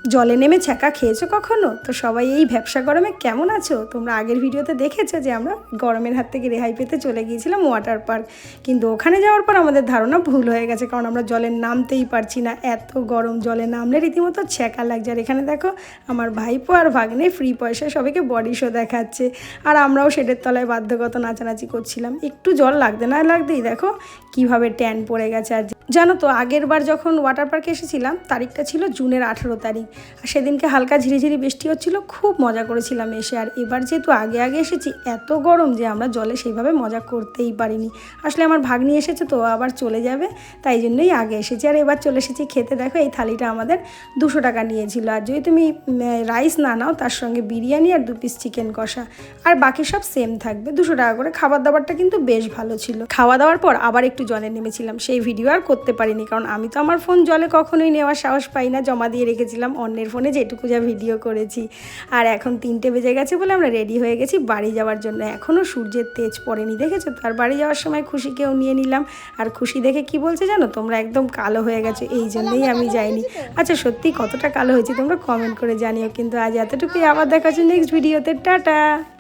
জলে নেমে ছ্যাঁকা খেয়েছো কখনো? তো সবাই এই ভ্যাপসা গরমে কেমন আছো? তোমরা আগের ভিডিওতে দেখেছো যে আমরা গরমের হাত থেকে রেহাই পেতে চলে গিয়েছিলাম ওয়াটার পার্ক, কিন্তু ওখানে যাওয়ার পর আমাদের ধারণা ভুল হয়ে গেছে, কারণ আমরা জলে নামতেই পারছি না, এত গরম। জলে নামলে রীতিমতো ছ্যাঁকা লাগছে। আর এখানে দেখো আমার ভাইপো আর ভাগ্নে ফ্রি পয়সায় সবাইকে বডি শো দেখাচ্ছে, আর আমরাও শেডের তলায় বাধ্যগত নাচানাচি করছিলাম। একটু জল লাগতে না লাগতেই দেখো কিভাবে ট্যান পড়ে গেছে। আর জানো তো, আগের বার যখন ওয়াটার পার্কে এসেছিলাম তারিখটা ছিল জুনের 18 তারিখ, আর সেদিনকে হালকা ঝিরিঝিরি বৃষ্টি হচ্ছিল, খুব মজা করেছিলাম এসে। আর এবার যেহেতু আগে আগে এসেছি, এত গরম যে আমরা জলে সেইভাবে মজা করতেই পারিনি। আসলে আমার ভাগ্নি এসেছে তো আবার চলে যাবে, তাই জন্যই আগে এসেছি। আর এবার চলে এসেছি খেতে। দেখো এই থালিটা আমাদের 200 টাকা নিয়েছিল, আর যদি তুমি রাইস না নাও তার সঙ্গে বিরিয়ানি আর 2 পিস চিকেন কষা, আর বাকি সব সেম থাকবে 200 টাকা করে। খাবার দাবারটা কিন্তু বেশ ভালো ছিল। খাওয়া দাওয়ার পর আবার একটু জলে নেমেছিলাম, সেই ভিডিও আর করতে পারিনি, কারণ আমি তো আমার ফোন জলে কখনোই নেওয়ার সাহস পাই না, জমা দিয়ে রেখেছিলাম অন্যের ফোনে, যেটুকু যা ভিডিও করেছি। আর এখন 3টে বেজে গেছে বলে আমরা রেডি হয়ে গেছি বাড়ি যাওয়ার জন্য। এখনও সূর্যের তেজ পড়েনি, দেখেছো? তার বাড়ি যাওয়ার সময় খুশিকেও নিয়ে নিলাম। আর খুশি দেখে কি বলছে জানো, তোমরা একদম কালো হয়ে গেছো, এই জন্যই আমি যাইনি। আচ্ছা সত্যি কতটা কালো হয়েছি তোমরা কমেন্ট করে জানিও। কিন্তু আজ এতটুকুই, আবার দেখা হচ্ছে নেক্সট ভিডিওতে। টাটা।